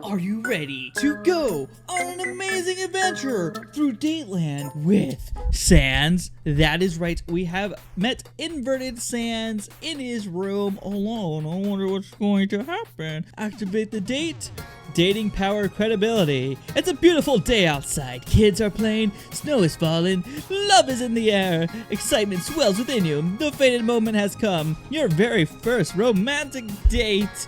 Are you ready to go on an amazing adventure through Dateland with SANS? That is right, we have met inverted SANS in his room alone. I wonder what's going to happen. Activate the date. Dating power credibility. It's a beautiful day outside. Kids are playing, snow is falling, love is in the air, excitement swells within you. The fated moment has come. Your very first romantic date.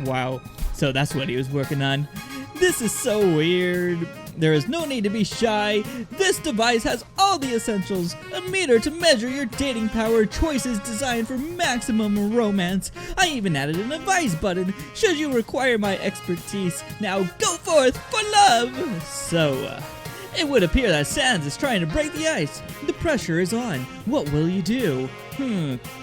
Wow. So that's what he was working on. This is so weird. There is no need to be shy. This device has all the essentials. A meter to measure your dating power, choices designed for maximum romance. I even added an advice button should you require my expertise. Now go forth for love. So, it would appear that SANS is trying to break the ice. The pressure is on. What will you do?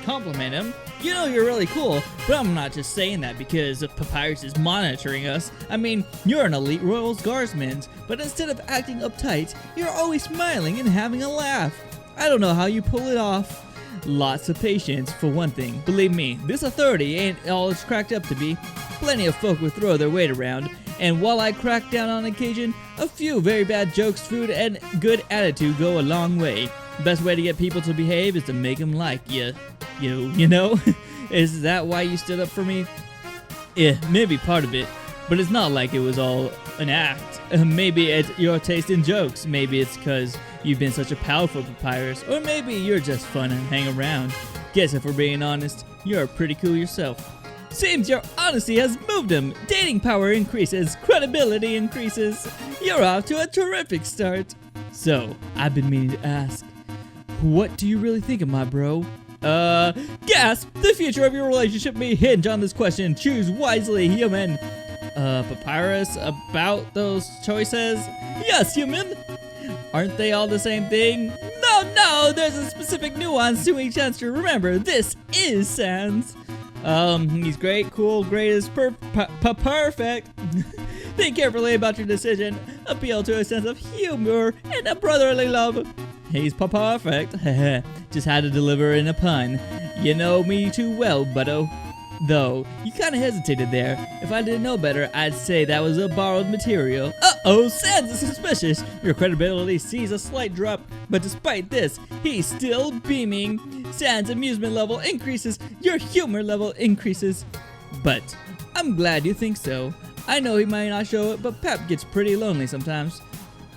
Compliment him. You know you're really cool, but I'm not just saying that because Papyrus is monitoring us. I mean, you're an elite Royals Guardsman, but instead of acting uptight, you're always smiling and having a laugh. I don't know how you pull it off. Lots of patience, for one thing. Believe me, this authority ain't all it's cracked up to be. Plenty of folk will throw their weight around, and while I crack down on occasion, a few very bad jokes, food, and good attitude go a long way. Best way to get people to behave is to make them like you. You know? Is that why you stood up for me? Yeah, maybe part of it, but it's not like it was all an act. Maybe it's your taste in jokes. Maybe it's because you've been such a powerful Papyrus, or maybe you're just fun and hang around. Guess if we're being honest, you're pretty cool yourself. Seems your honesty has moved him. Dating power increases, credibility increases. You're off to a terrific start. So, I've been meaning to ask, what do you really think of my bro? Gasp! The future of your relationship may hinge on this question. Choose wisely, human. Papyrus, about those choices? Yes, human! Aren't they all the same thing? No, there's a specific nuance to each answer. Remember, this is SANS. He's great, cool, greatest, perfect. Think carefully about your decision. Appeal to a sense of humor and a brotherly love. He's perfect. Just had to deliver in a pun. You know me too well, buddo. Though, you kinda hesitated there. If I didn't know better, I'd say that was a borrowed material. Uh-oh, SANS is suspicious. Your credibility sees a slight drop, but despite this, he's still beaming. SANS' amusement level increases, your humor level increases. But, I'm glad you think so. I know he might not show it, but Pep gets pretty lonely sometimes.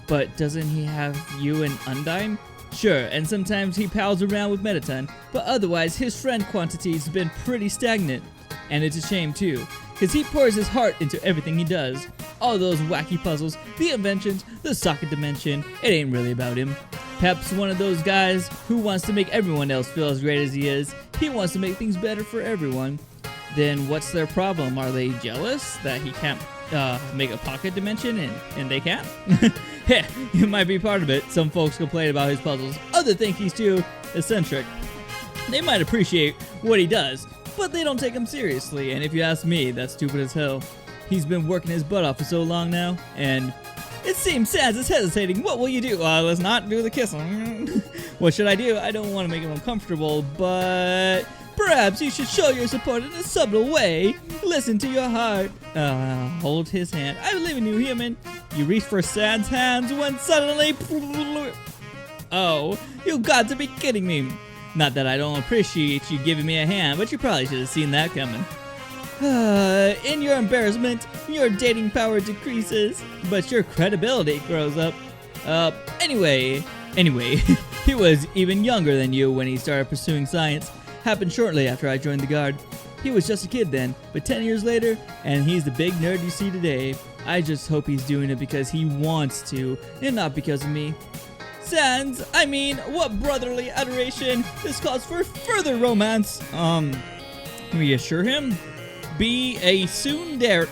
But doesn't he have you and Undyne? Sure, and sometimes he pals around with Metaton, but otherwise his friend quantity's been pretty stagnant. And it's a shame too, cause he pours his heart into everything he does. All those wacky puzzles, the inventions, the socket dimension, it ain't really about him. Pep's one of those guys who wants to make everyone else feel as great as he is. He wants to make things better for everyone. Then what's their problem? Are they jealous that he can't make a pocket dimension and they can't? Heh, you might be part of it. Some folks complain about his puzzles. Others think he's too eccentric. They might appreciate what he does, but they don't take him seriously, and if you ask me, that's stupid as hell. He's been working his butt off for so long now, and it seems SANS is hesitating. What will you do? Let's not do the kissing. What should I do? I don't want to make him uncomfortable, but perhaps you should show your support in a subtle way. Listen to your heart. Hold his hand. I believe in you, human. You reach for SANS' hands when suddenly... Oh, you got to be kidding me. Not that I don't appreciate you giving me a hand, but you probably should have seen that coming. In your embarrassment, your dating power decreases, but your credibility grows up. Anyway, he was even younger than you when he started pursuing science. Happened shortly after I joined the Guard. He was just a kid then, but 10 years later, and he's the big nerd you see today. I just hope he's doing it because he wants to, and not because of me. SANS, I mean, what brotherly adoration. This calls for further romance. Reassure him? Be a tsundere.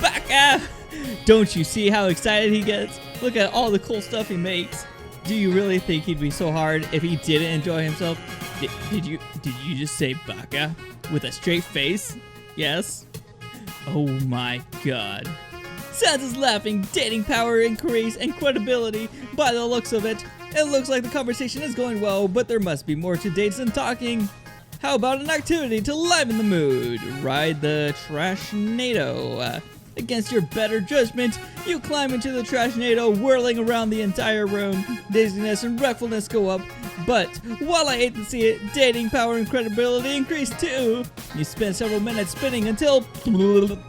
Baka! Don't you see how excited he gets? Look at all the cool stuff he makes. Do you really think he'd be so hard if he didn't enjoy himself? Did you just say baka? With a straight face? Yes? Oh my god. SANS is laughing, dating power increase, and credibility. By the looks of it, it looks like the conversation is going well, but there must be more to dates than talking. How about an activity to liven the mood? Ride the Trashnado. Against your better judgment, you climb into the Trashnado, whirling around the entire room. Dizziness and wreckfulness go up, but while I hate to see it, dating power and credibility increase too. You spend several minutes spinning until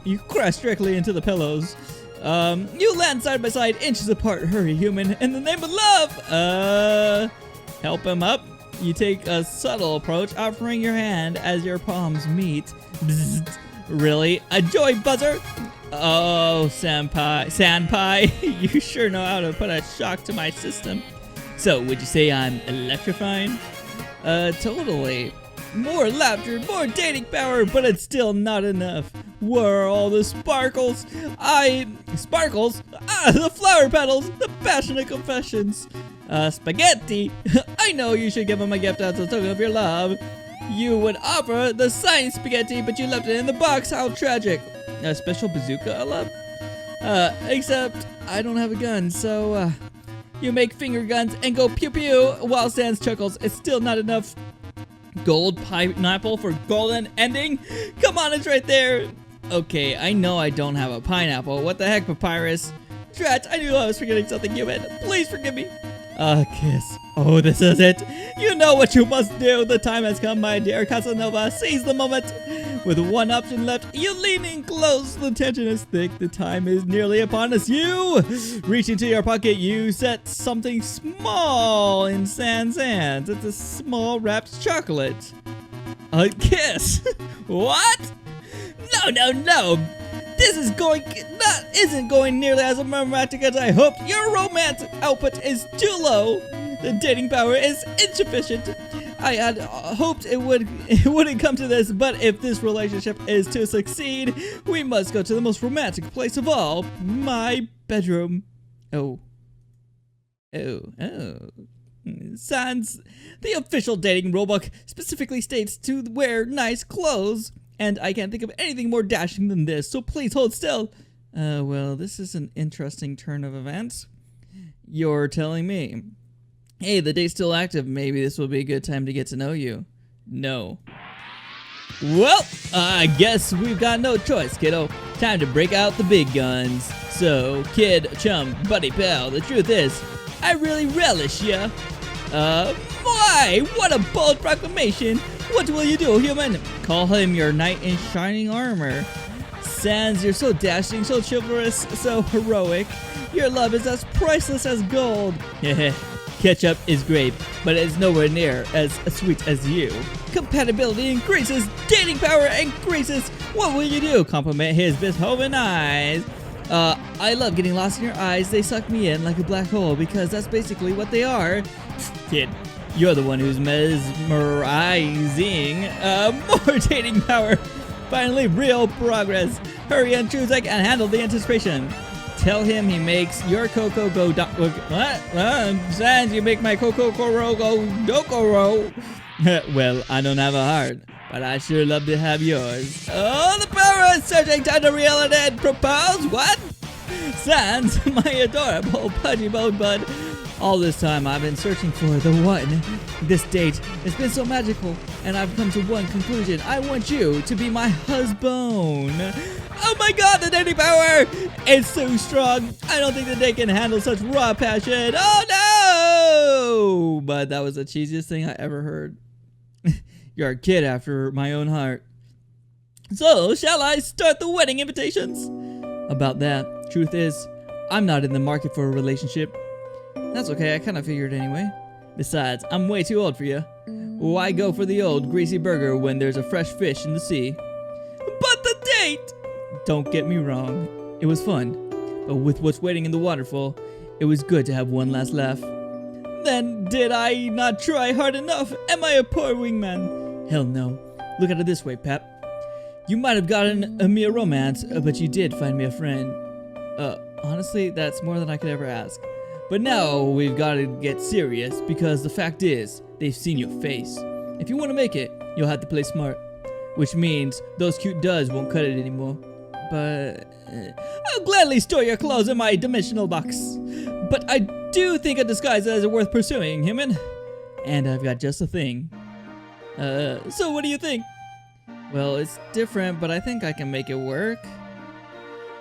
you crash directly into the pillows. You land side by side, inches apart. Hurry, human, in the name of love! Help him up. You take a subtle approach, offering your hand as your palms meet. Bzzzt. Really? A joy buzzer? Oh, Sandpie, you sure know how to put a shock to my system. So, would you say I'm electrifying? Totally. More laughter, more dating power, but it's still not enough. Where are all the sparkles? Sparkles? The flower petals, the passionate confessions. Spaghetti. I know you should give him a gift as a token of your love. You would offer the science spaghetti, but you left it in the box. How tragic. A special bazooka, I love. Except I don't have a gun, so you make finger guns and go pew pew while Sans chuckles. It's still not enough. Gold pineapple for golden ending? Come on, it's right there. Okay, I know I don't have a pineapple. What the heck, Papyrus? Drat, I knew I was forgetting something human. Please forgive me. A kiss. Oh, this is it. You know what you must do. The time has come, my dear Casanova. Seize the moment. With one option left, you lean in close. The tension is thick. The time is nearly upon us. You reach into your pocket. You set something small in Sans hands. It's a small wrapped chocolate. A kiss. What? No. This isn't going nearly as romantic as I hoped. Your romance output is too low. The dating power is insufficient. I had hoped it wouldn't come to this, but if this relationship is to succeed, we must go to the most romantic place of all, my bedroom. Oh. Sans, the official dating rulebook specifically states to wear nice clothes. And I can't think of anything more dashing than this, so please hold still. Well, this is an interesting turn of events. You're telling me. Hey, the date's still active. Maybe this will be a good time to get to know you. No. Well, I guess we've got no choice, kiddo. Time to break out the big guns. So, kid, chum, buddy, pal, the truth is, I really relish ya. Why? What a bold proclamation. What will you do, human? Call him your knight in shining armor. Sans, you're so dashing, so chivalrous, so heroic. Your love is as priceless as gold. Ketchup is great, but it's nowhere near as sweet as you. Compatibility increases, dating power increases. What will you do? Compliment his Beethoven eyes. I love getting lost in your eyes. They suck me in like a black hole because that's basically what they are. Kid, you're the one who's mesmerizing. More dating power. Finally, real progress. Hurry and choose and handle the anticipation. Tell him he makes your cocoa go what? Sans, you make my cocoa go dokoro. Well, I don't have a heart, but I sure love to have yours. Oh, the power is surging. Time to reel it in. Propose? What? Sans, my adorable pudgy bone bud. All this time I've been searching for the one. This date has been so magical, and I've come to one conclusion. I want you to be my husband. Oh my god, the dating power! It's so strong. I don't think the date can handle such raw passion. Oh no! But that was the cheesiest thing I ever heard. You're a kid after my own heart. So, shall I start the wedding invitations? About that, truth is, I'm not in the market for a relationship. That's okay, I kind of figured anyway. Besides, I'm way too old for you. Why go for the old greasy burger when there's a fresh fish in the sea? But the date! Don't get me wrong, it was fun. But with what's waiting in the waterfall, it was good to have one last laugh. Then did I not try hard enough? Am I a poor wingman? Hell no. Look at it this way, Pep. You might have gotten me a romance, but you did find me a friend. Honestly, that's more than I could ever ask. But now we've got to get serious because the fact is, they've seen your face. If you want to make it, you'll have to play smart. Which means those cute duds won't cut it anymore. But I'll gladly store your clothes in my dimensional box. But I do think a disguise is worth pursuing, human. And I've got just the thing. So what do you think? Well, it's different, but I think I can make it work.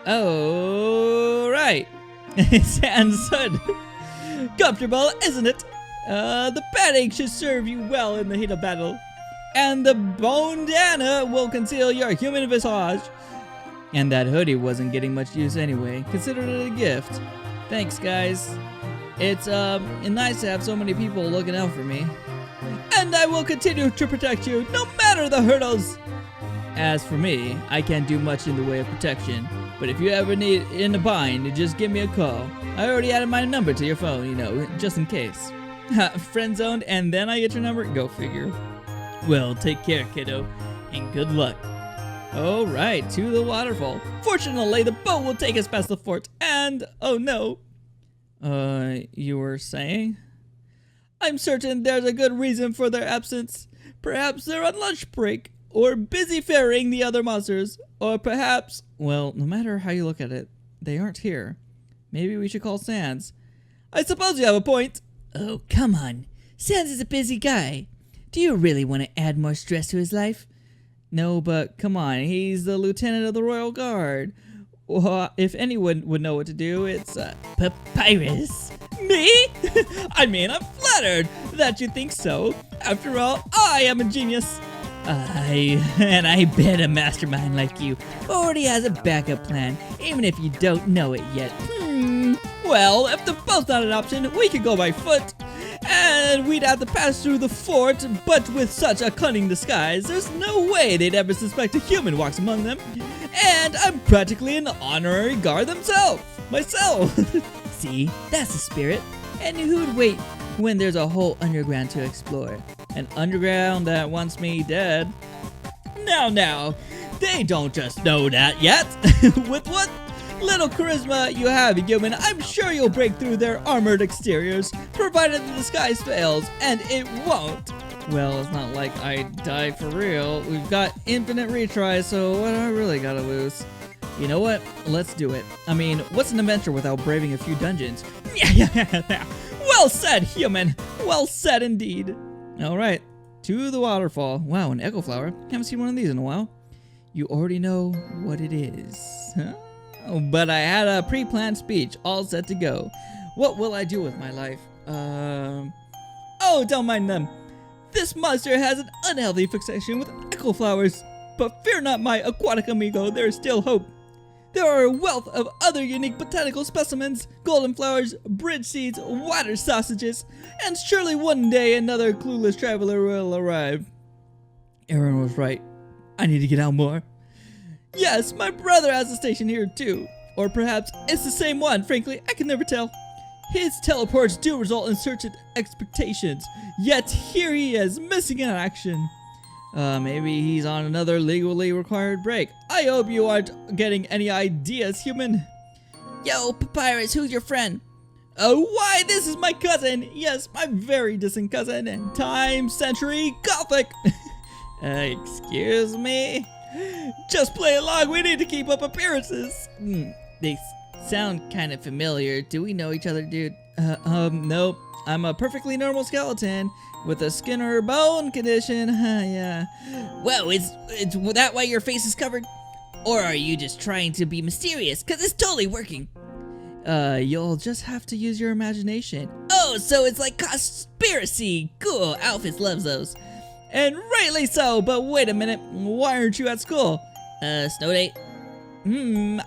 Oh, right. Sans hood. Comfortable, isn't it? The padding should serve you well in the heat of battle. And the bandana will conceal your human visage. And that hoodie wasn't getting much use anyway. Consider it a gift. Thanks, guys. It's nice to have so many people looking out for me. And I will continue to protect you, no matter the hurdles. As for me, I can't do much in the way of protection. But if you ever need in a bind, just give me a call. I already added my number to your phone, you know, just in case. Friend zoned, and then I get your number? Go figure. Well, take care, kiddo, and good luck. Alright, to the waterfall. Fortunately, the boat will take us past the fort, and oh no. You were saying? I'm certain there's a good reason for their absence. Perhaps they're on lunch break, or busy ferrying the other monsters, or perhaps, well, no matter how you look at it, they aren't here. Maybe we should call SANS. I suppose you have a point. Oh, come on. SANS is a busy guy. Do you really want to add more stress to his life? No, but come on, he's the lieutenant of the Royal Guard. Well, if anyone would know what to do, it's Papyrus. Me? I mean, I'm flattered that you think so. After all, I am a genius. I bet a mastermind like you already has a backup plan, even if you don't know it yet. Well, if the boat's not an option, we could go by foot. And we'd have to pass through the fort, but with such a cunning disguise, there's no way they'd ever suspect a human walks among them. And I'm practically an honorary guard myself. See, that's the spirit. And who'd wait when there's a whole underground to explore? An underground that wants me dead. Now, they don't just know that yet. With what little charisma you have, human, I'm sure you'll break through their armored exteriors, provided the disguise fails, and it won't. Well, it's not like I die for real. We've got infinite retries, so what do I really gotta lose? You know what? Let's do it. I mean, what's an adventure without braving a few dungeons? Yeah. Well said, human. Well said indeed. Alright, to the waterfall. Wow, an echo flower. Haven't seen one of these in a while. You already know what it is. Huh? Oh, but I had a pre-planned speech all set to go. What will I do with my life? Oh, don't mind them. This monster has an unhealthy fixation with echo flowers. But fear not, my aquatic amigo, there is still hope. There are a wealth of other unique botanical specimens, golden flowers, bridge seeds, water sausages, and surely one day another clueless traveler will arrive. Aaron was right. I need to get out more. Yes, my brother has a station here too. Or perhaps it's the same one, frankly, I can never tell. His teleports do result in certain expectations, yet here he is, missing in action. Maybe he's on another legally required break. I hope you aren't getting any ideas, human. Yo, Papyrus, who's your friend? Oh, why, this is my cousin. Yes, my very distant cousin, and time century Gothic. Excuse me? Just play along, we need to keep up appearances. They sound kind of familiar. Do we know each other, dude? Nope. I'm a perfectly normal skeleton with a skin or bone condition. Yeah. Whoa, is that why your face is covered? Or are you just trying to be mysterious? Cause it's totally working. You'll just have to use your imagination. Oh, so it's like conspiracy. Cool, Alphys loves those. And rightly so, but wait a minute, why aren't you at school? Snow day?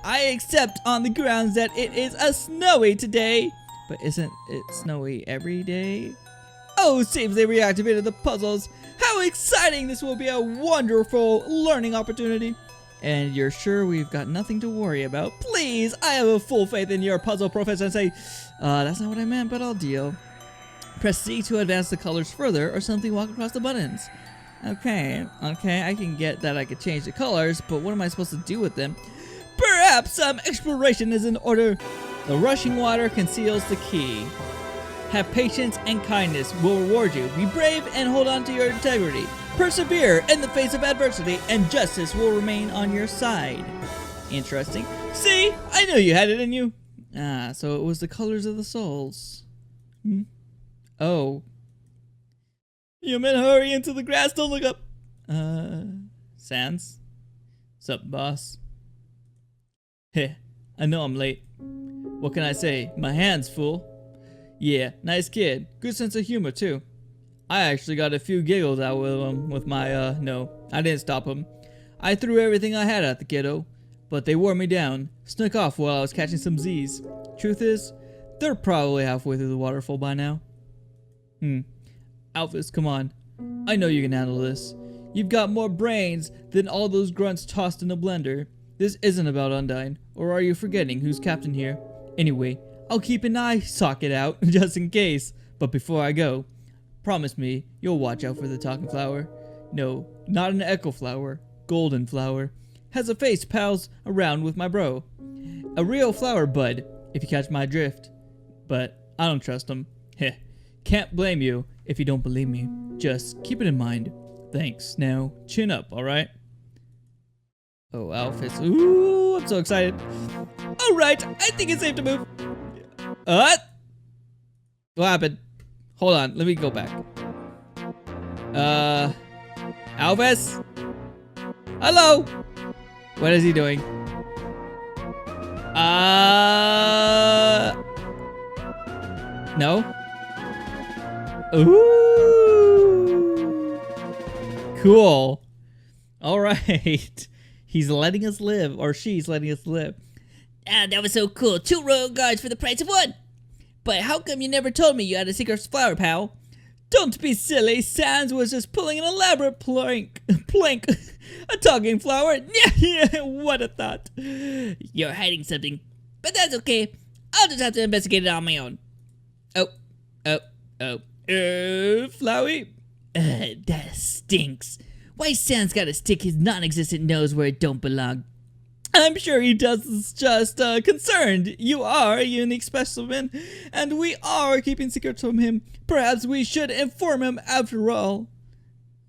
I accept on the grounds that it is a snowy today. But isn't it snowy every day? Oh, seems they reactivated the puzzles. How exciting! This will be a wonderful learning opportunity. And you're sure we've got nothing to worry about? Please, I have a full faith in your puzzle proficiency. That's not what I meant, but I'll deal. Press C to advance the colors further, or simply walk across the buttons. Okay, I can get that I could change the colors, but what am I supposed to do with them? Perhaps some exploration is in order. The rushing water conceals the key. Have patience and kindness will reward you. Be brave and hold on to your integrity. Persevere in the face of adversity, and justice will remain on your side. Interesting. See? I knew you had it in you. So it was the colors of the souls. Oh. Human, hurry into the grass, don't look up. Sans? Sup, boss? Heh, I know I'm late. What can I say? My hand's full. Yeah, nice kid. Good sense of humor, too. I actually got a few giggles out with him with my, no, I didn't stop him. I threw everything I had at the kiddo, but they wore me down, snuck off while I was catching some Z's. Truth is, they're probably halfway through the waterfall by now. Alphys, come on. I know you can handle this. You've got more brains than all those grunts tossed in a blender. This isn't about Undyne, or are you forgetting who's captain here? Anyway, I'll keep an eye socket out, just in case. But before I go, promise me you'll watch out for the talking flower. No, not an echo flower. Golden flower. Has a face pals around with my bro. A real flower bud, if you catch my drift. But I don't trust him. Heh. Can't blame you if you don't believe me. Just keep it in mind. Thanks. Now, chin up, alright? Oh, Alphys. Ooh, I'm so excited. Alright, I think it's safe to move. What happened? Hold on, let me go back. Alphys? Hello? What is he doing? No? Ooh. Cool. Alright. He's letting us live, or she's letting us live. Ah, that was so cool. 2 royal guards for the price of 1. But how come you never told me you had a secret flower, pal? Don't be silly. SANS was just pulling an elaborate plank. A talking flower. Yeah, what a thought. You're hiding something. But that's okay. I'll just have to investigate it on my own. Flowey? That stinks. Why SANS gotta stick his non-existent nose where it don't belong? I'm sure he does just concerned. You are a unique specimen, and we are keeping secrets from him. Perhaps we should inform him after all.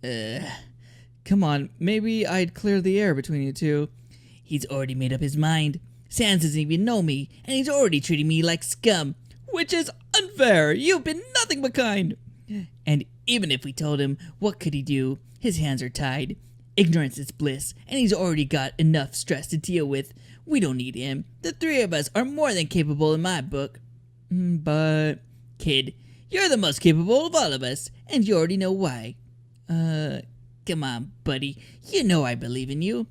Come on, maybe I'd clear the air between you two. He's already made up his mind. SANS doesn't even know me, and he's already treating me like scum. Which is unfair. You've been nothing but kind. And even if we told him, what could he do? His hands are tied. Ignorance is bliss, and he's already got enough stress to deal with. We don't need him. The 3 of us are more than capable in my book. But... Kid, you're the most capable of all of us, and you already know why. Come on, buddy. You know I believe in you.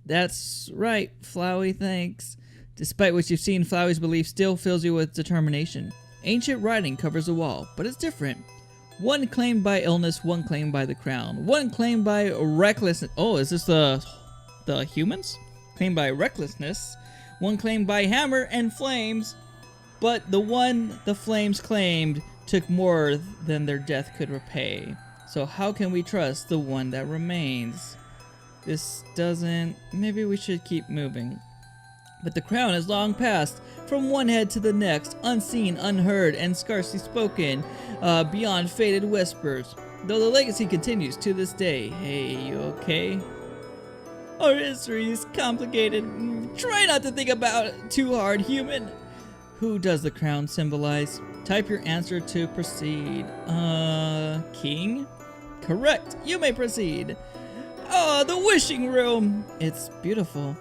That's right, Flowey, thanks. Despite what you've seen, Flowey's belief still fills you with determination. Ancient writing covers the wall, but it's different. One claimed by illness, one claimed by the crown. One claimed by recklessness. Oh, is this the humans? Claimed by recklessness. One claimed by hammer and flames. But the one the flames claimed took more than their death could repay. So how can we trust the one that remains? This doesn't... Maybe we should keep moving. But the crown has long passed, from one head to the next, unseen, unheard, and scarcely spoken, beyond faded whispers, though the legacy continues to this day. Hey, you okay? Our history is complicated. Try not to think about it too hard, human. Who does the crown symbolize? Type your answer to proceed. King? Correct. You may proceed. Oh, the wishing room. It's beautiful.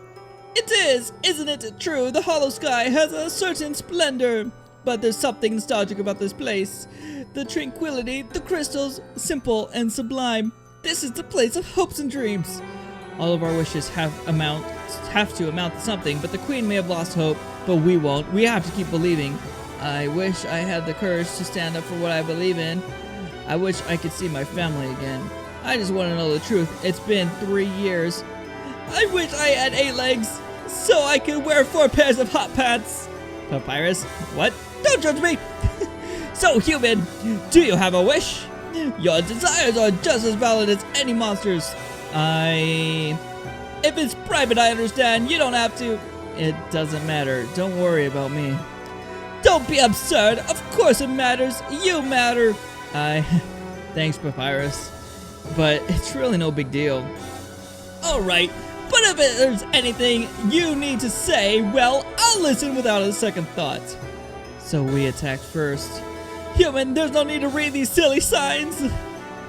It is, isn't it true? The hollow sky has a certain splendor, but there's something nostalgic about this place. The tranquility, the crystals, simple and sublime. This is the place of hopes and dreams. All of our wishes have to amount to something, but the queen may have lost hope, but we won't. We have to keep believing. I wish I had the courage to stand up for what I believe in. I wish I could see my family again. I just want to know the truth. It's been 3 years. I wish I had 8 legs, so I could wear 4 pairs of hot pants. Papyrus? What? Don't judge me! So, human, do you have a wish? Your desires are just as valid as any monster's. If it's private, I understand. You don't have to. It doesn't matter. Don't worry about me. Don't be absurd. Of course it matters. You matter. Thanks, Papyrus. But it's really no big deal. Alright. But if there's anything you need to say, well, I'll listen without a second thought. So we attacked first. Human, there's no need to read these silly signs.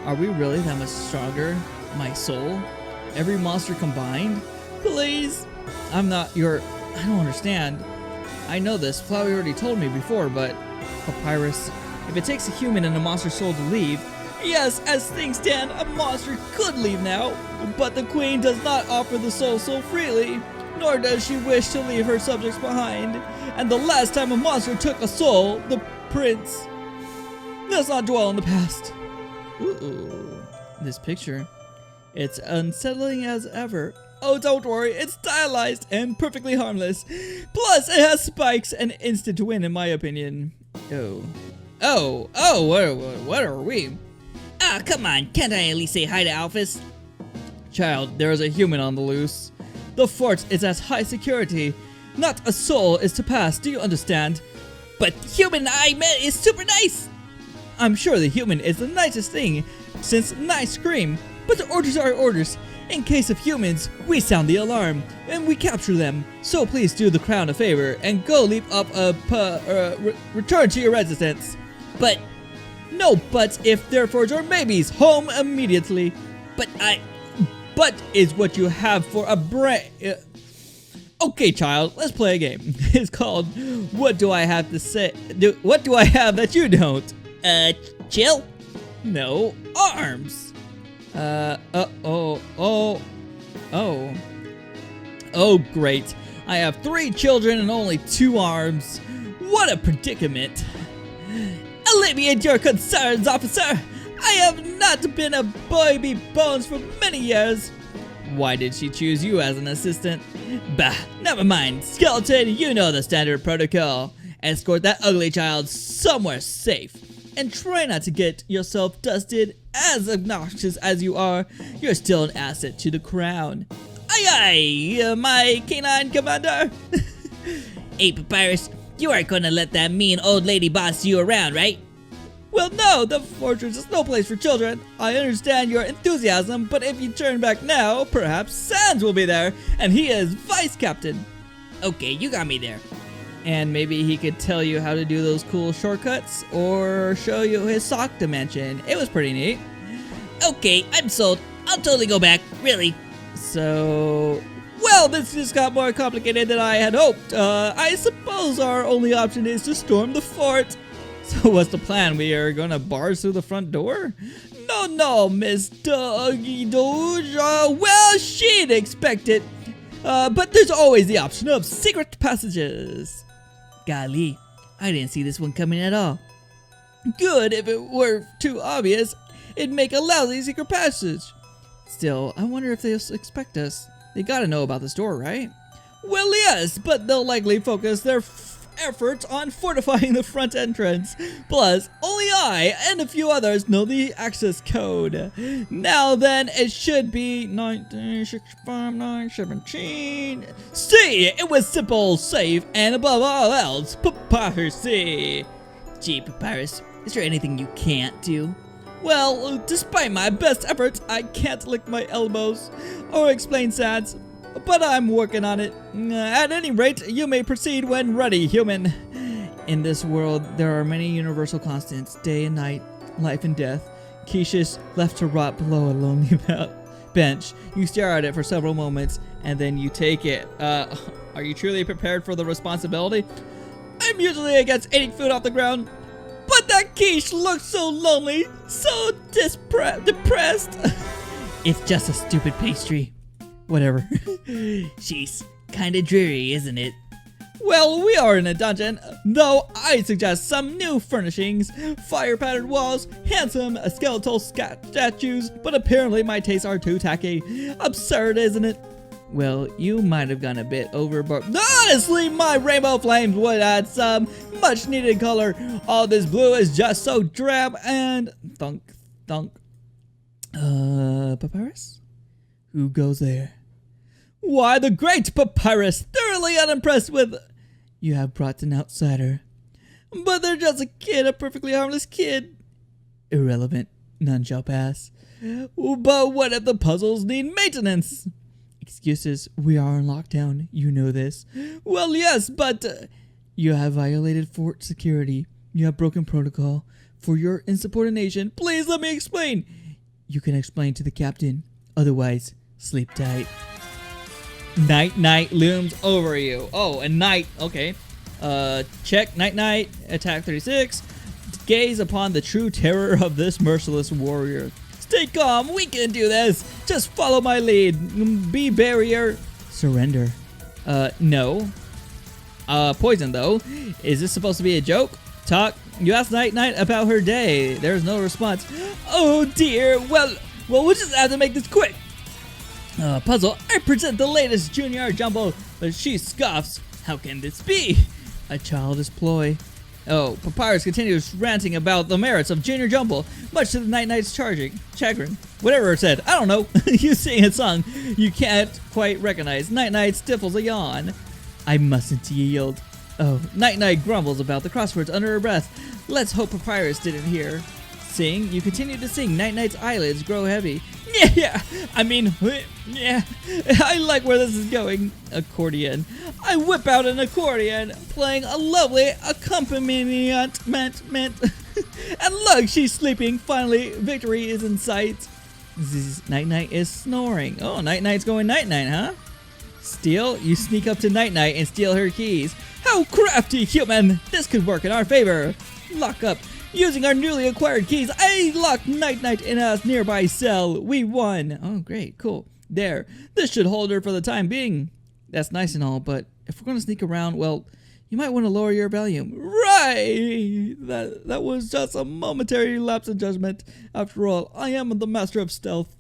Are we really that much stronger? My soul? Every monster combined? Please? I don't understand. I know this. Flowey already told me before, but... Papyrus, if it takes a human and a monster soul to leave... Yes, as things stand, a monster could leave now, but the queen does not offer the soul so freely, nor does she wish to leave her subjects behind. And the last time a monster took a soul, the prince... Let's not dwell on the past. Ooh, this picture. It's unsettling as ever. Oh, don't worry, it's stylized and perfectly harmless. Plus, it has spikes and instant win, in my opinion. What are we? Ah, come on, can't I at least say hi to Alphys? Child, there is a human on the loose. The fort is at high security. Not a soul is to pass, do you understand? But human I met is super nice! I'm sure the human is the nicest thing, since nice scream. But orders are orders. In case of humans, we sound the alarm, and we capture them. So please do the crown a favor, and go leap up return to your residence. But... No buts, if, therefores, or maybes. Home immediately. But is what you have for a brain... Okay, child, let's play a game. It's called What Do I Have to Say... What do I have that you don't? Chill? No, arms. Oh, great. I have 3 children and only 2 arms. What a predicament. Alleviate your concerns, officer. I have not been a baby bones for many years. Why did she choose you as an assistant? Bah, never mind. Skeleton, you know the standard protocol. Escort that ugly child somewhere safe. And try not to get yourself dusted. As obnoxious as you are, you're still an asset to the crown. Aye aye, my canine commander. Hey, Papyrus, you aren't gonna let that mean old lady boss you around, right? Well, no, the fortress is no place for children. I understand your enthusiasm, but if you turn back now, perhaps SANS will be there, and he is vice captain. Okay, you got me there. And maybe he could tell you how to do those cool shortcuts, or show you his sock dimension. It was pretty neat. Okay, I'm sold. I'll totally go back, really. So... Well, this just got more complicated than I had hoped. I suppose our only option is to storm the fort. So what's the plan? We are gonna barge through the front door? No, Miss Doggy Doge. Well, she'd expect it. But there's always the option of secret passages. Golly, I didn't see this one coming at all. Good, if it were too obvious, it'd make a lousy secret passage. Still, I wonder if they'll expect us. They gotta know about this door, right? Well, yes, but they'll likely focus their efforts on fortifying the front entrance. Plus, only I and a few others know the access code. Now then, it should be 1965917. See, it was simple, safe, and above all else, piracy. Gee, Papyrus, is there anything you can't do? Well, despite my best efforts, I can't lick my elbows or explain SANS. But I'm working on it. At any rate, you may proceed when ready, human. In this world, there are many universal constants, day and night, life and death. Keisha's left to rot below a lonely bench. You stare at it for several moments, and then you take it. Are you truly prepared for the responsibility? I'm usually against eating food off the ground, but that quiche looks so lonely, so depressed. It's just a stupid pastry. Whatever. Jeez, kinda dreary, isn't it? Well, we are in a dungeon, though I suggest some new furnishings. Fire-patterned walls, handsome skeletal statues, but apparently my tastes are too tacky. Absurd, isn't it? Well, you might have gone a bit overboard. Honestly, my rainbow flames would add some much-needed color. All this blue is just so drab and... Thunk. Papyrus? Who goes there? Why, the great Papyrus, thoroughly unimpressed with... You have brought an outsider. But they're just a kid, a perfectly harmless kid. Irrelevant. None shall pass. But what if the puzzles need maintenance? Excuses. We are on lockdown. You know this. Well, yes, but... you have violated fort security. You have broken protocol. For your insubordination, please let me explain. You can explain to the captain. Otherwise, sleep tight. Night looms over you. Oh, and night. Okay. Check. Night. Attack 36. Gaze upon the true terror of this merciless warrior. Stay calm. We can do this. Just follow my lead. Be barrier. Surrender. No. Poison, though. Is this supposed to be a joke? Talk. You asked Night about her day. There's no response. Oh, dear. Well, we'll just have to make this quick. Puzzle. I present the latest junior jumbo, but she scoffs. How can this be? A childish ploy. Oh, Papyrus continues ranting about the merits of Junior Jumble, much to the Knight's chagrin. Whatever it said, I don't know. You sing a song you can't quite recognize. Night stifles a yawn. I mustn't yield. Oh, Night grumbles about the crosswords under her breath. Let's hope Papyrus didn't hear. Sing? You continue to sing. Night's eyelids grow heavy. Yeah. I like where this is going. Accordion. I whip out an accordion, playing a lovely accompaniment. And look, she's sleeping. Finally, victory is in sight. Night is snoring. Oh, Night's going night, huh? Steal? You sneak up to Night and steal her keys. How crafty, human! This could work in our favor. Lock up. Using our newly acquired keys, I locked Night in a nearby cell. We won. Oh, great. Cool. There. This should hold her for the time being. That's nice and all, but if we're going to sneak around, well, you might want to lower your volume. Right! That was just a momentary lapse of judgment. After all, I am the master of stealth.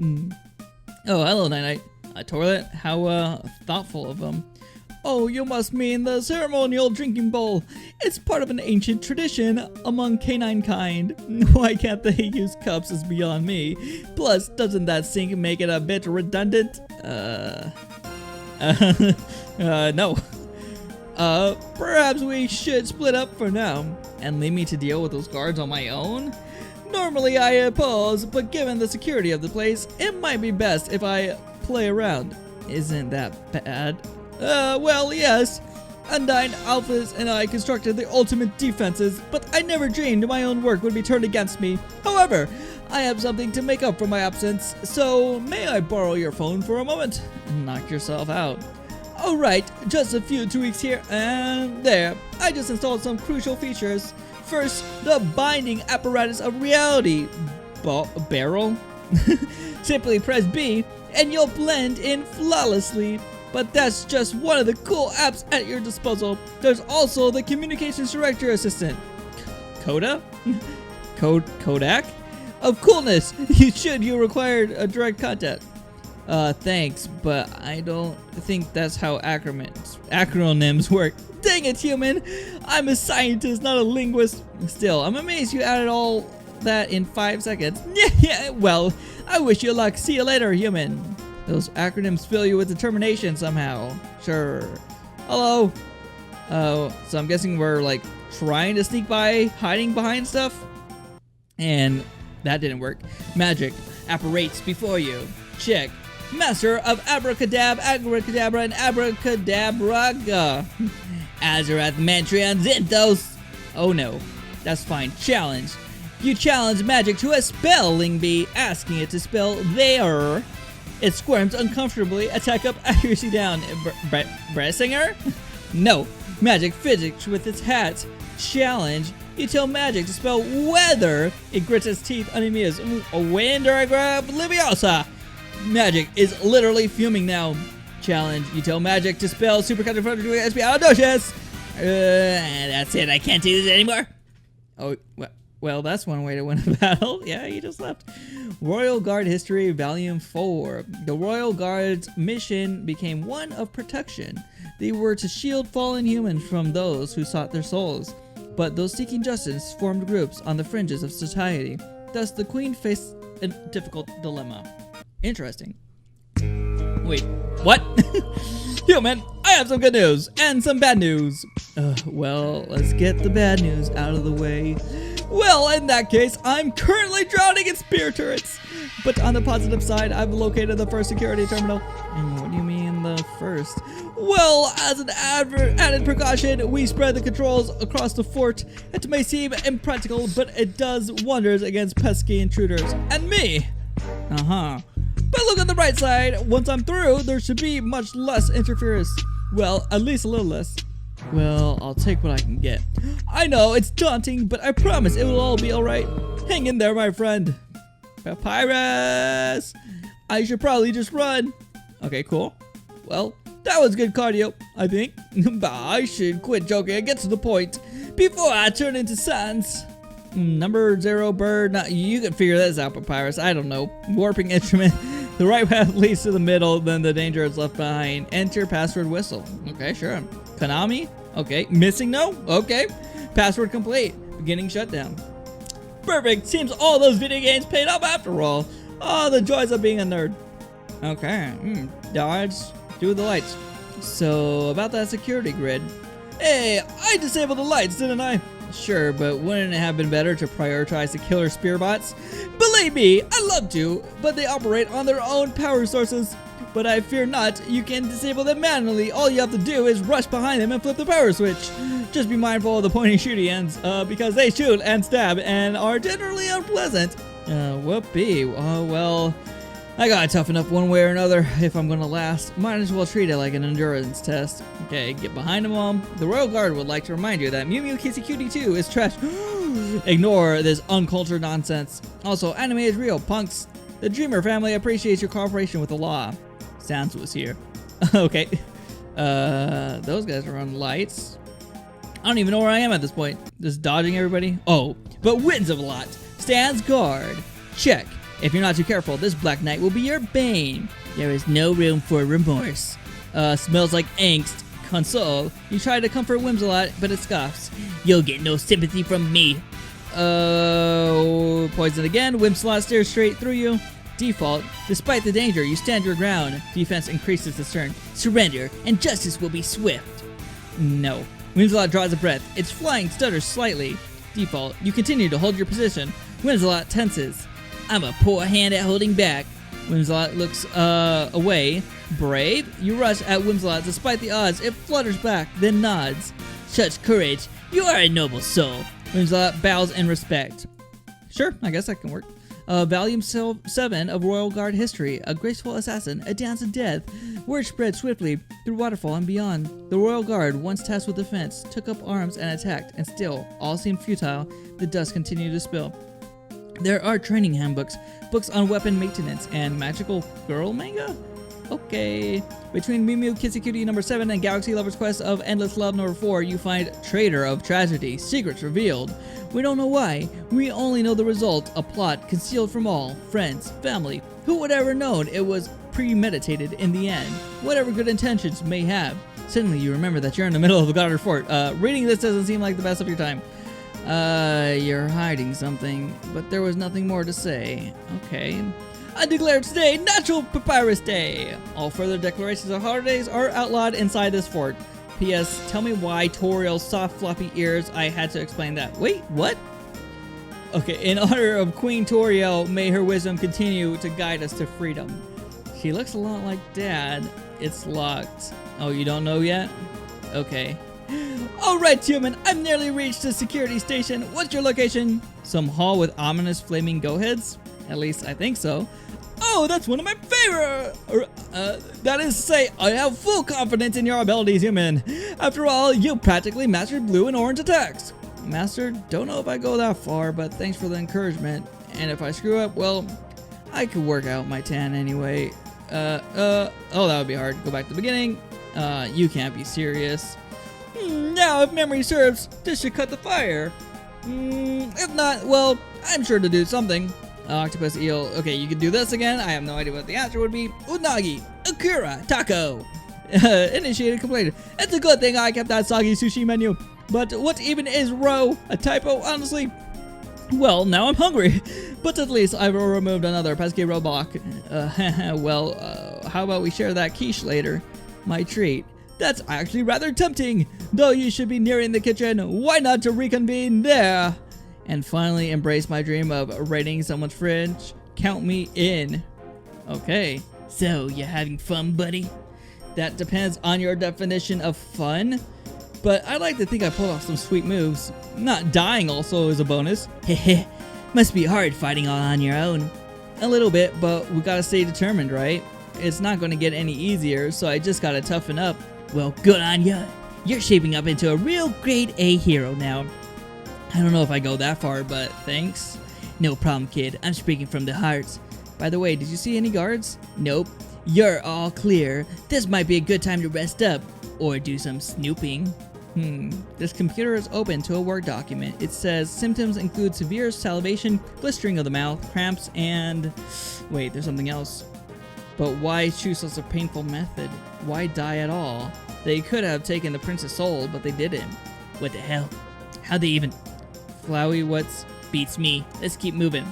Oh, hello, Night. A toilet? How, thoughtful of them. Oh, you must mean the ceremonial drinking bowl. It's part of an ancient tradition among canine kind. Why can't they use cups is beyond me. Plus, doesn't that sink make it a bit redundant? No. Perhaps we should split up for now and leave me to deal with those guards on my own? Normally I oppose, but given the security of the place, it might be best if I play around. Isn't that bad? Well, yes. Undyne, Alphas, and I constructed the ultimate defenses, but I never dreamed my own work would be turned against me. However, I have something to make up for my absence, so may I borrow your phone for a moment? Knock yourself out. Alright, just a few tweaks here, and there. I just installed some crucial features. First, the binding apparatus of reality. Barrel? Simply press B, and you'll blend in flawlessly. But that's just one of the cool apps at your disposal. There's also the Communications Director Assistant. Kodak? Of coolness! You required a direct contact. Thanks, but I don't think that's how acronyms work. Dang it, human! I'm a scientist, not a linguist. Still, I'm amazed you added all that in 5 seconds. Yeah, well, I wish you luck. See you later, human. Those acronyms fill you with determination somehow. Sure. Hello. So I'm guessing we're like trying to sneak by, hiding behind stuff. And that didn't work. Magic apparates before you. Check. Master of Abracadabra, and Abracadabraga. Azarath, Mantria, and Zinthos. Oh no. That's fine. Challenge. You challenge magic to a spelling bee, asking it to spell there. It squirms uncomfortably, attack up, accuracy down. Bressinger? No. Magic physics with its hat. Challenge. You tell magic to spell weather. It grits its teeth, unamused. Windragra Leviosa. Magic is literally fuming now. Challenge. You tell magic to spell superconductivity. That's it. I can't do this anymore. Oh, well, that's one way to win a battle. Yeah, you just left. Royal Guard History, Volume 4. The Royal Guard's mission became one of protection. They were to shield fallen humans from those who sought their souls. But those seeking justice formed groups on the fringes of society. Thus, the Queen faced a difficult dilemma. Interesting. Wait, what? Human, I have some good news and some bad news. Well, let's get the bad news out of the way. Well, in that case, I'm currently drowning in spear turrets. But on the positive side, I've located the first security terminal. And what do you mean than the first. Well, as an added precaution, we spread the controls across the fort. It may seem impractical, but it does wonders against pesky intruders. And me! But look on the bright side. Once I'm through, there should be much less interference. Well, at least a little less. Well, I'll take what I can get. I know, it's daunting, but I promise it will all be alright. Hang in there, my friend. Papyrus! I should probably just run. Okay, cool. Well, that was good cardio, I think. But I should quit joking and get to the point before I turn into SANS. Number 0 bird. Now, you can figure this out, Papyrus. I don't know. Warping instrument. The right path leads to the middle, then the danger is left behind. Enter password whistle. Okay, sure. Konami? Okay. Missing no? Okay. Password complete. Beginning shutdown. Perfect. Seems all those video games paid off after all. Oh, the joys of being a nerd. Okay. Dodge. Do the lights. So, about that security grid. Hey, I disabled the lights, didn't I? Sure, but wouldn't it have been better to prioritize the killer spear bots? Believe me, I'd love to, but they operate on their own power sources. But I fear not, you can disable them manually. All you have to do is rush behind them and flip the power switch. Just be mindful of the pointy shooty ends, because they shoot and stab and are generally unpleasant. Whoopee. Well, I gotta toughen up one way or another if I'm gonna last. Might as well treat it like an endurance test. Okay, get behind them all. The Royal Guard would like to remind you that Mew Mew Kissy Cutie 2 is trash. Ignore this uncultured nonsense. Also, anime is real, punks. The Dreamer family appreciates your cooperation with the law. SANS was here. Okay. Those guys are on lights. I don't even know where I am at this point. Just dodging everybody. Oh, but wins a lot. Stands guard. Check. If you're not too careful, this Black Knight will be your bane. There is no room for remorse. Smells like angst. Console. You try to comfort Whimsalot, but it scoffs. You'll get no sympathy from me. Poison again. Whimsalot stares straight through you. Default. Despite the danger, you stand your ground. Defense increases its turn. Surrender, and justice will be swift. No. Whimsalot draws a breath. Its flying stutters slightly. Default. You continue to hold your position. Whimsalot tenses. I'm a poor hand at holding back. Whimsalot looks away. Brave? You rush at Whimsalot despite the odds. It flutters back, then nods. Such courage. You are a noble soul. Whimsalot bows in respect. Sure, I guess that can work. Volume 7 of Royal Guard history. A graceful assassin, a dance of death. Word spread swiftly through Waterfall and beyond. The Royal Guard, once tasked with defense, took up arms and attacked, and still, all seemed futile. The dust continued to spill. There are training handbooks, books on weapon maintenance, and magical girl manga? Okay. Between Mew Mew Kissy Cutie number 7 and Galaxy Lover's Quest of Endless Love number 4, you find Traitor of Tragedy, secrets revealed. We don't know why. We only know the result, a plot concealed from all, friends, family. Who would ever known it was premeditated in the end? Whatever good intentions may have. Suddenly you remember that you're in the middle of the Goddard Fort. Reading this doesn't seem like the best of your time. You're hiding something, but there was nothing more to say. Okay. I declare today Natural Papyrus Day. All further declarations of holidays are outlawed inside this fort. P.S. Tell me why Toriel's soft floppy ears. I had to explain that. Wait, what? Okay, in honor of Queen Toriel, may her wisdom continue to guide us to freedom. She looks a lot like Dad. It's locked. Oh, you don't know yet? Okay. Alright, human, I've nearly reached the security station. What's your location? Some hall with ominous flaming go-heads? At least I think so. Oh, that's one of my favorite! That is to say, I have full confidence in your abilities, human. After all, you practically mastered blue and orange attacks. Master, don't know if I go that far, but thanks for the encouragement. And if I screw up, well, I could work out my tan anyway. Oh, that would be hard. Go back to the beginning. You can't be serious. Now, if memory serves, this should cut the fire. If not, well, I'm sure to do something. Octopus, eel. Okay, you can do this again. I have no idea what the answer would be. Unagi, akira, taco. Initiated, completed. It's a good thing I kept that soggy sushi menu. But what even is roe? A typo, honestly? Well, now I'm hungry. But at least I've removed another pesky roadblock. How about we share that quiche later? My treat. That's actually rather tempting. Though you should be nearing the kitchen, why not to reconvene there? And finally embrace my dream of raiding someone's fridge. Count me in. Okay. So, you having fun, buddy? That depends on your definition of fun, but I like to think I pulled off some sweet moves. Not dying also is a bonus. Heh, must be hard fighting all on your own. A little bit, but we gotta stay determined, right? It's not gonna get any easier, so I just gotta toughen up. Well, good on ya. You're shaping up into a real grade A hero now. I don't know if I go that far, but thanks. No problem, kid. I'm speaking from the heart. By the way, did you see any guards? Nope. You're all clear. This might be a good time to rest up or do some snooping. This computer is open to a Word document. It says symptoms include severe salivation, blistering of the mouth, cramps, and... Wait, there's something else. But why choose such a painful method? Why die at all? They could have taken the prince's soul, but they didn't. What the hell? How'd they even... Flowey, what's... Beats me. Let's keep moving.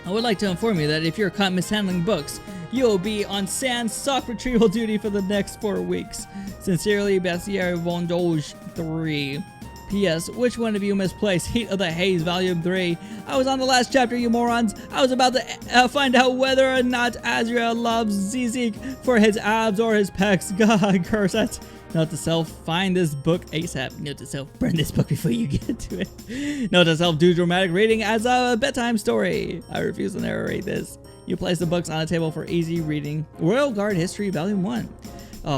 I would like to inform you that if you're caught mishandling books, you'll be on SANS sock retrieval duty for the next 4 weeks. Sincerely, Bessier Von Doge 3. P.S. Which one of you misplaced Heat of the Haze Volume 3? I was on the last chapter, you morons. I was about to find out whether or not Azrael loves Zizik for his abs or his pecs. God, curse that. Note to self, find this book ASAP. Note to self, burn this book before you get to it. Note to self, do dramatic reading as a bedtime story. I refuse to narrate this. You place the books on a table for easy reading. Royal Guard History, Volume 1.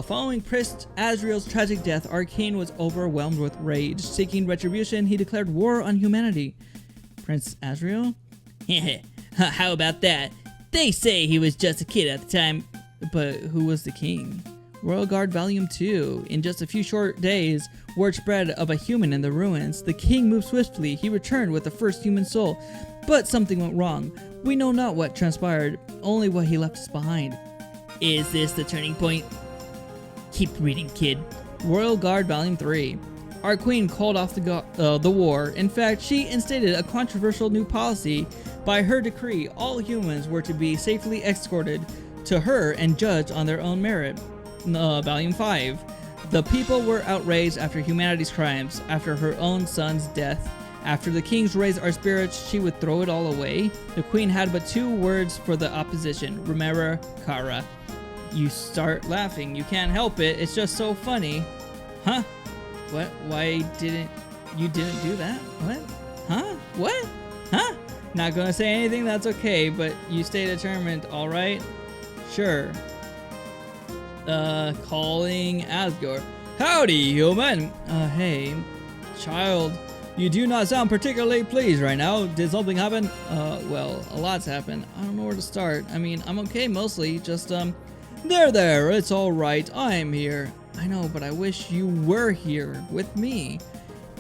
Following Prince Azrael's tragic death, Arcane was overwhelmed with rage. Seeking retribution, he declared war on humanity. Prince Azrael? How about that? They say he was just a kid at the time. But who was the king? Royal Guard Volume 2. In just a few short days, word spread of a human in the ruins. The king moved swiftly. He returned with the first human soul. But something went wrong. We know not what transpired, only what he left us behind. Is this the turning point? Keep reading, kid. Royal Guard Volume 3. Our queen called off the war. In fact, she instated a controversial new policy. By her decree, all humans were to be safely escorted to her and judged on their own merit. Volume 5. The people were outraged after humanity's crimes, after her own son's death. After the kings raised our spirits, she would throw it all away. The queen had but 2 words for the opposition: Remera Kara. You start laughing. You can't help it. It's just so funny. Huh? What? Why didn't you do that? What? Huh? What? Huh? Not gonna say anything, that's okay, but you stay determined, alright? Sure. Calling Asgore. Howdy, human! Hey. Child, you do not sound particularly pleased right now. Did something happen? Well, a lot's happened. I don't know where to start. I mean, I'm okay mostly, just, There, it's alright. I'm here. I know, but I wish you were here with me.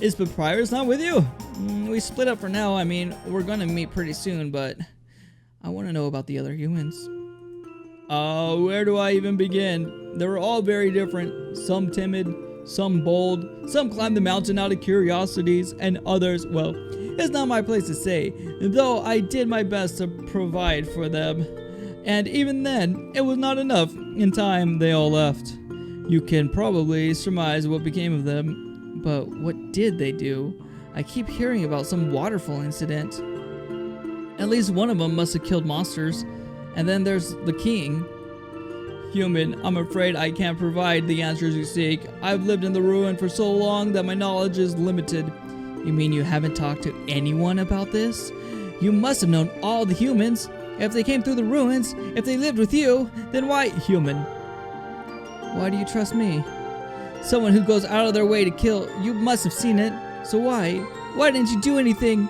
Is Papyrus not with you? We split up for now. I mean, we're gonna meet pretty soon, but I want to know about the other humans. Where do I even begin? They were all very different. Some timid, some bold, some climbed the mountain out of curiosities, and others, well, it's not my place to say, though I did my best to provide for them. And even then, it was not enough. In time, they all left. You can probably surmise what became of them. But what did they do? I keep hearing about some Waterfall incident. At least one of them must have killed monsters. And then there's the king. Human, I'm afraid I can't provide the answers you seek. I've lived in the ruin for so long that my knowledge is limited. You mean you haven't talked to anyone about this? You must have known all the humans. If they came through the ruins, if they lived with you, then why, human? Why do you trust me? Someone who goes out of their way to kill, you must have seen it. So why? Why didn't you do anything?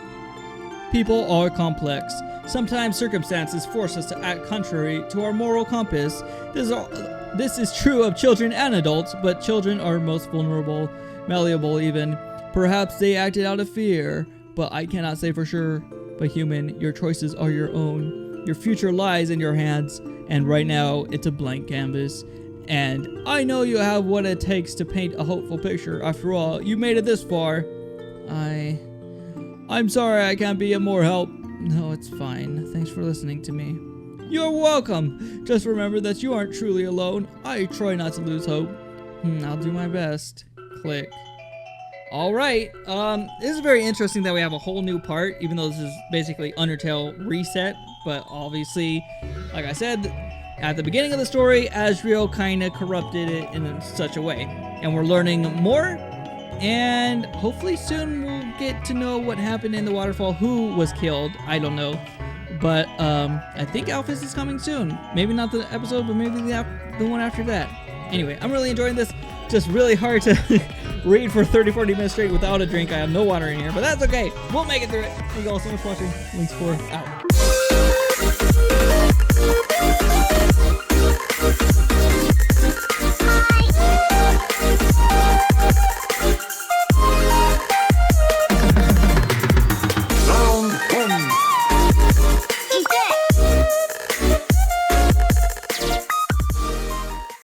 People are complex. Sometimes circumstances force us to act contrary to our moral compass. This is true of children and adults, but children are most vulnerable, malleable even. Perhaps they acted out of fear, but I cannot say for sure. But human, your choices are your own. Your future lies in your hands, and right now it's a blank canvas. And I know you have what it takes to paint a hopeful picture. After all, you made it this far. I'm sorry I can't be of more help. No, it's fine. Thanks for listening to me. You're welcome. Just remember that you aren't truly alone. I try not to lose hope. I'll do my best. Click. Alright, this is very interesting that we have a whole new part, even though this is basically Undertale reset, but obviously, like I said, at the beginning of the story, Asriel kind of corrupted it in such a way. And we're learning more, and hopefully soon we'll get to know what happened in the waterfall, who was killed, I don't know. But I think Alphys is coming soon. Maybe not the episode, but maybe the one after that. Anyway, I'm really enjoying this. Just really hard to read for 30-40 minutes straight without a drink. I have no water in here, but that's okay. We'll make it through it. Thank you all so much for watching. LiNX4 out.